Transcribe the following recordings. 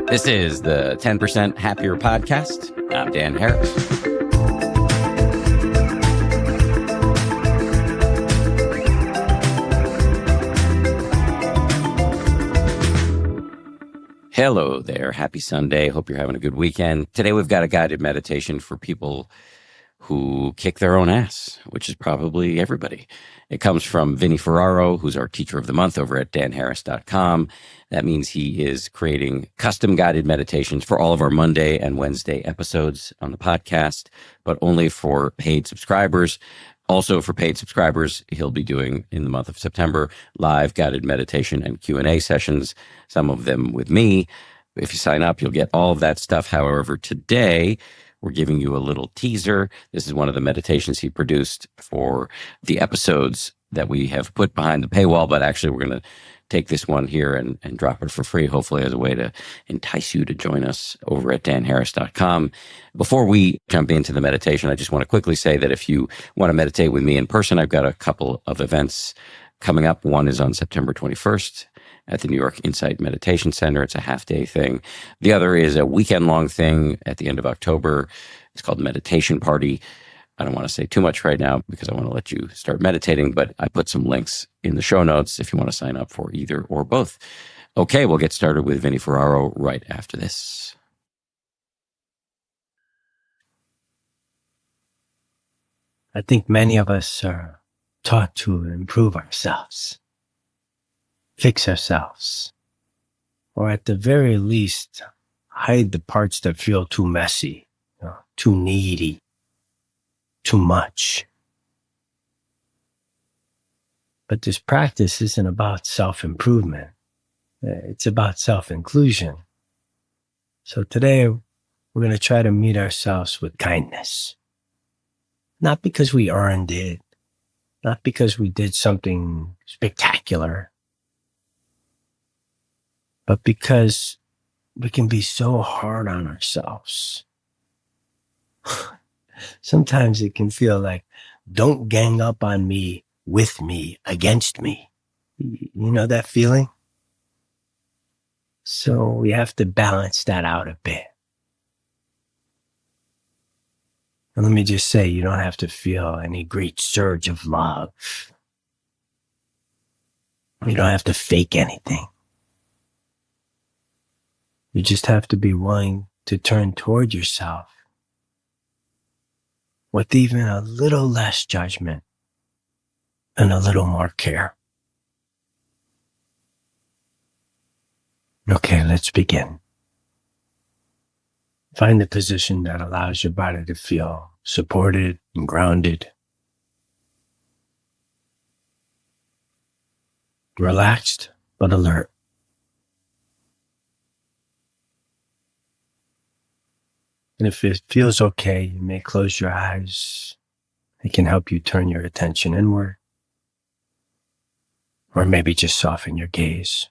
This is the 10% Happier Podcast. I'm Dan Harris. Hello there. Happy Sunday. Hope you're having a good weekend. Today we've got a guided meditation for people who kick their own ass, which is probably everybody. It comes from Vinny Ferraro, who's our teacher of the month over at danharris.com. That means he is creating custom guided meditations for all of our Monday and Wednesday episodes on the podcast, but only for paid subscribers. Also for paid subscribers, he'll be doing in the month of September live guided meditation and Q&A sessions, some of them with me. If you sign up, you'll get all of that stuff. However, today we're giving you a little teaser. This is one of the meditations he produced for the episodes that we have put behind the paywall, but actually we're going to take this one here and drop it for free, hopefully as a way to entice you to join us over at danharris.com. Before we jump into the meditation, I just want to quickly say that if you want to meditate with me in person, I've got a couple of events coming up. One is on September 21st at the New York Insight Meditation Center. It's a half-day thing. The other is a weekend-long thing at the end of October. It's called Meditation Party. I don't want to say too much right now because I want to let you start meditating, but I put some links in the show notes if you want to sign up for either or both. Okay, we'll get started with Vinny Ferraro right after this. I think many of us are taught to improve ourselves, fix ourselves, or at the very least, hide the parts that feel too messy, too needy, too much. But this practice isn't about self-improvement. It's about self-inclusion. So today, we're going to try to meet ourselves with kindness. Not because we earned it, not because we did something spectacular, but because we can be so hard on ourselves. Sometimes it can feel like, don't gang up on me, with me, against me. You know that feeling? So we have to balance that out a bit. And let me just say, you don't have to feel any great surge of love. You don't have to fake anything. You just have to be willing to turn toward yourself with even a little less judgment and a little more care. Okay, let's begin. Find the position that allows your body to feel supported and grounded. Relaxed but alert. And if it feels okay, you may close your eyes. It can help you turn your attention inward. Or maybe just soften your gaze.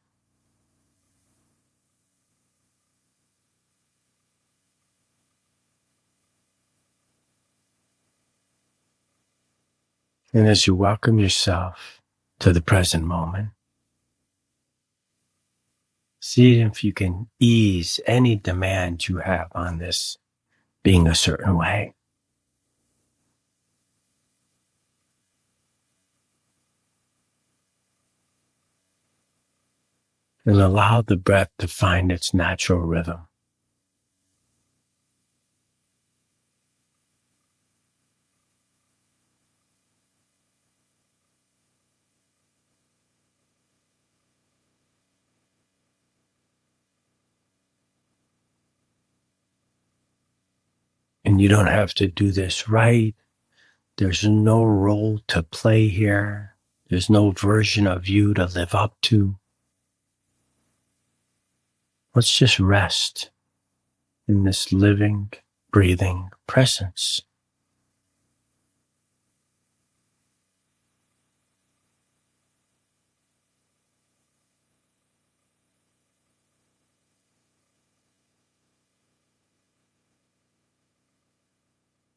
And as you welcome yourself to the present moment, see if you can ease any demand you have on this being a certain way. And allow the breath to find its natural rhythm. And you don't have to do this right. There's no role to play here. There's no version of you to live up to. Let's just rest in this living, breathing presence.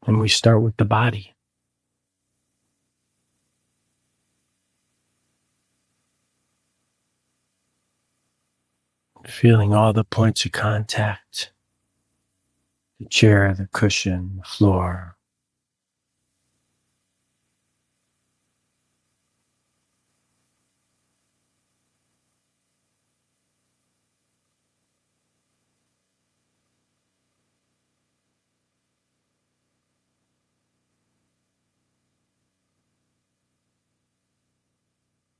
And we start with the body. feeling all the points of contact, the chair, the cushion, the floor.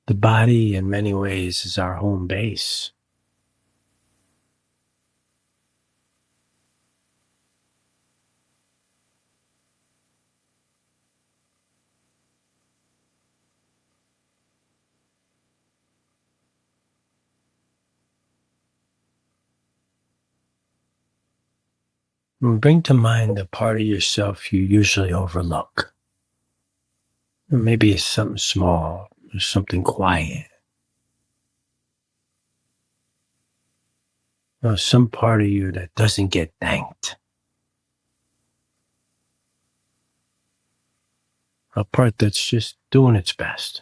The body, in many ways, is our home base. And bring to mind the part of yourself you usually overlook. Maybe it's something small or something quiet. Or some part of you that doesn't get thanked. A part that's just doing its best.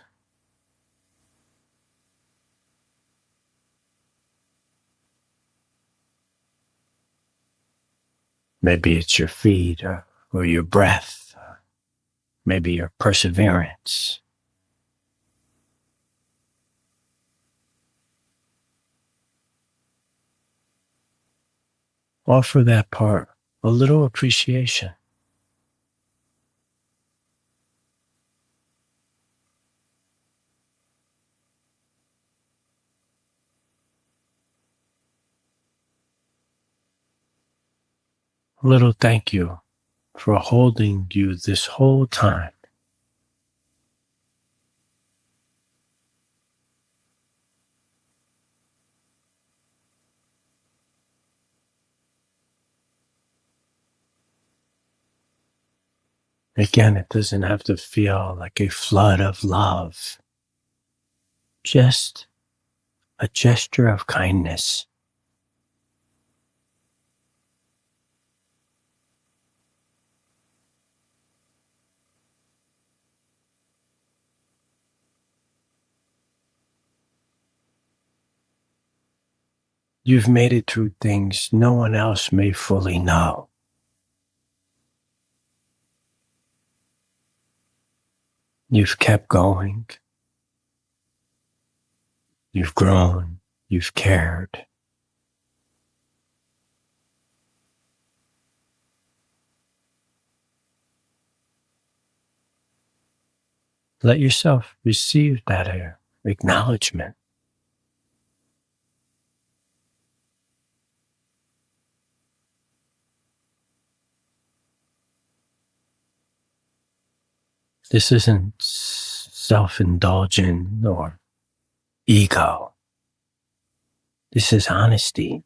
Maybe it's your feet or your breath. Maybe your perseverance. Offer that part a little appreciation. A little thank you for holding you this whole time. Again, it doesn't have to feel like a flood of love. Just a gesture of kindness. You've made it through things no one else may fully know. You've kept going. You've grown. You've cared. Let yourself receive that acknowledgement. This isn't self-indulgent or ego. This is honesty.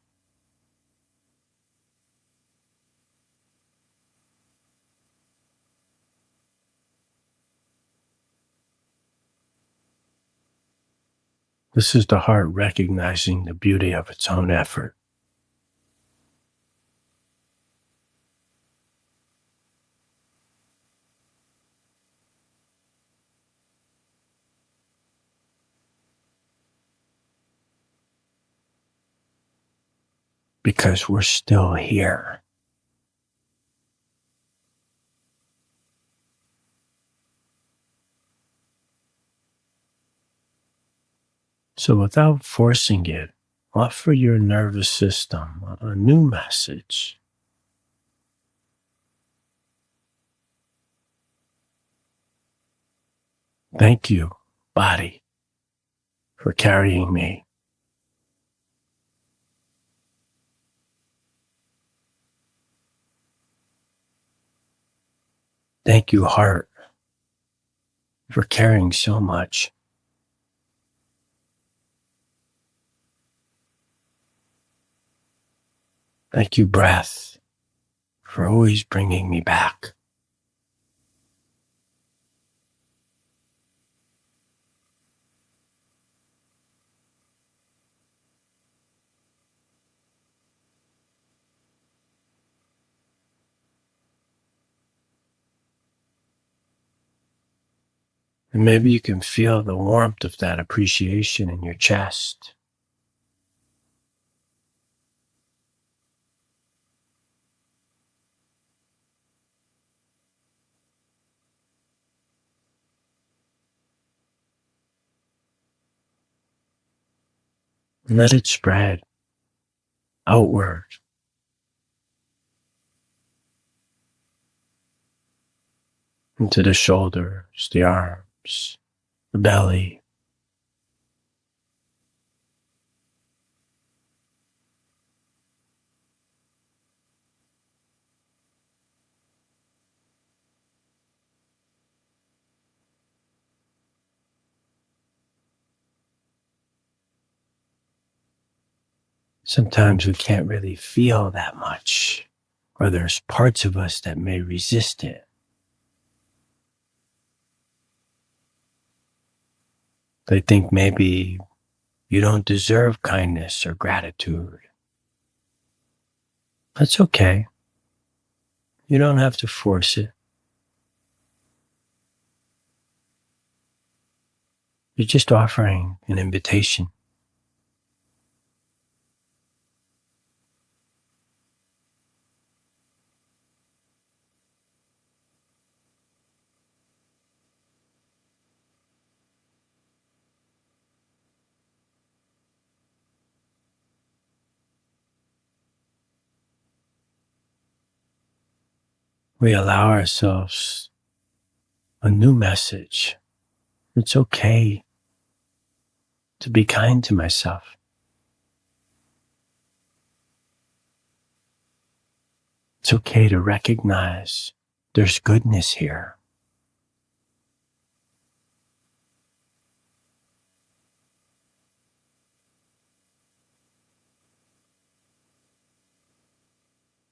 This is the heart recognizing the beauty of its own effort. Because we're still here. So without forcing it, offer your nervous system a new message. Thank you, body, for carrying me. Thank you, heart, for caring so much. Thank you, breath, for always bringing me back. And maybe you can feel the warmth of that appreciation in your chest. Let it spread outward into the shoulders, the arms, the belly. Sometimes we can't really feel that much, or there's parts of us that may resist it. They think maybe you don't deserve kindness or gratitude. That's okay. You don't have to force it. You're just offering an invitation. We allow ourselves a new message. It's okay to be kind to myself. It's okay to recognize there's goodness here.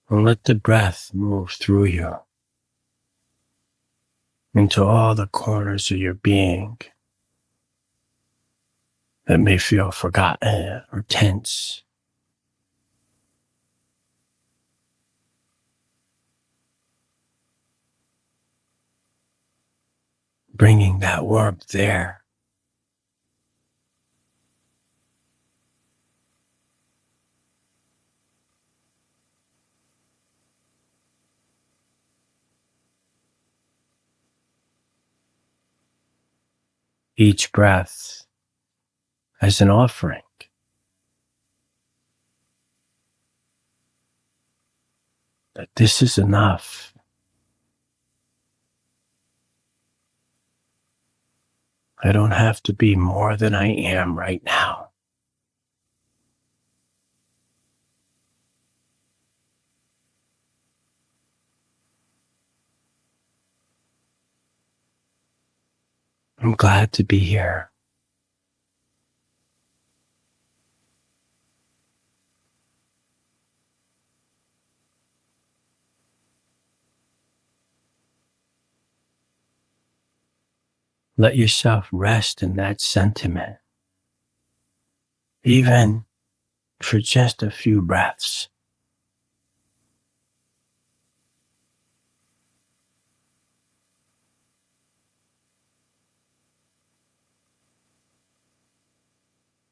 And let the breath move through you into all the corners of your being that may feel forgotten or tense. Bringing that warmth there. Each breath as an offering. That this is enough. I don't have to be more than I am right now. I'm glad to be here. Let yourself rest in that sentiment, even for just a few breaths.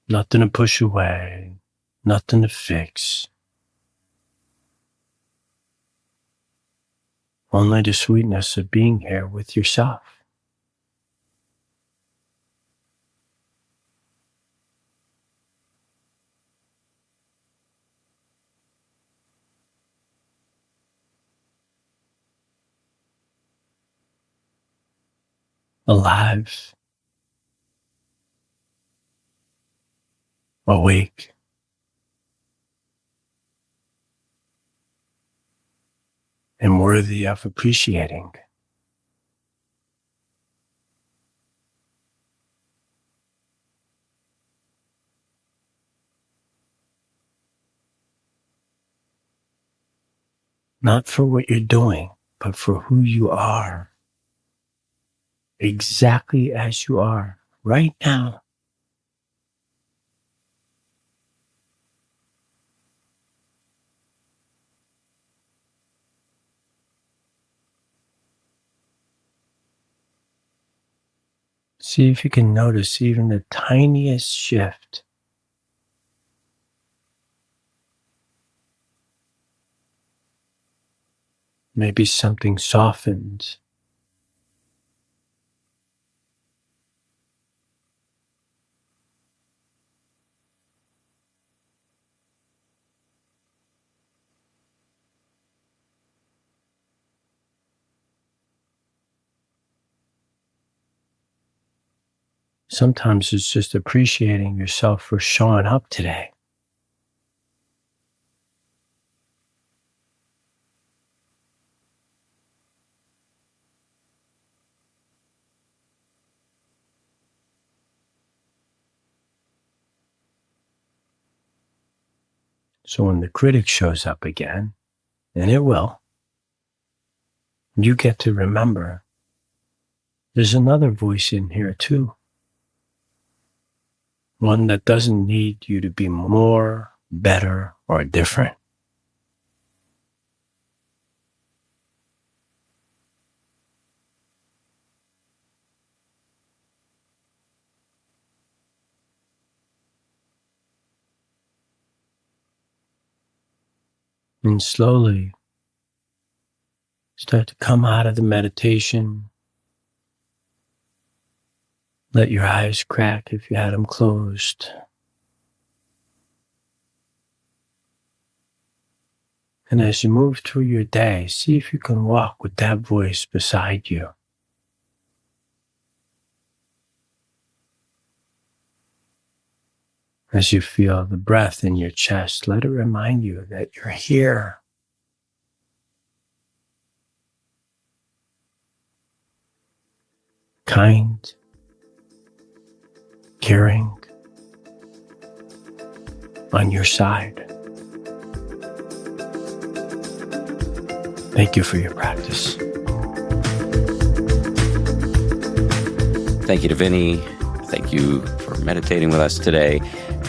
Nothing to push away, nothing to fix. Only the sweetness of being here with yourself. Alive, awake, and worthy of appreciating. Not for what you're doing, but for who you are. Exactly as you are right now. See if you can notice even the tiniest shift. Maybe something softened. Sometimes it's just appreciating yourself for showing up today. So when the critic shows up again, and it will, you get to remember there's another voice in here too. One that doesn't need you to be more, better, or different. And slowly start to come out of the meditation. Let your eyes crack if you had them closed. And as you move through your day, see if you can walk with that voice beside you. As you feel the breath in your chest, let it remind you that you're here. Kind, caring, on your side. Thank you for your practice. Thank you to Vinny. Thank you for meditating with us today.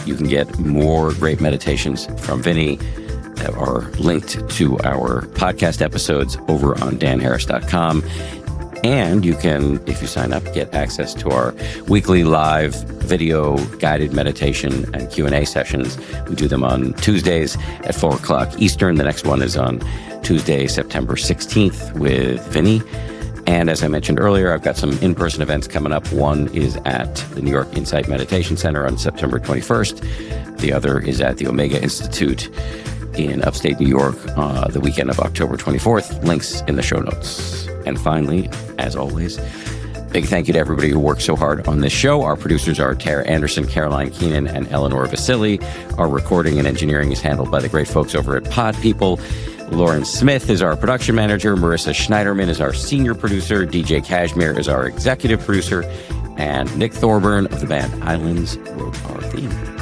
You can get more great meditations from Vinny that are linked to our podcast episodes over on danharris.com. And you can, if you sign up, get access to our weekly live video guided meditation and Q&A sessions. We do them on Tuesdays at 4 o'clock Eastern. The next one is on Tuesday, September 16th with Vinny. And as I mentioned earlier, I've got some in-person events coming up. One is at the New York Insight Meditation Center on September 21st. The other is at the Omega Institute in upstate New York the weekend of October 24th. Links in the show notes. And finally, as always, big thank you to everybody who worked so hard on this show. Our producers are Tara Anderson, Caroline Keenan, and Eleanor Vasili. Our recording and engineering is handled by the great folks over at Pod People. Lauren Smith is our production manager. Marissa Schneiderman is our senior producer. DJ Kashmir is our executive producer. And Nick Thorburn of the band Islands wrote our theme.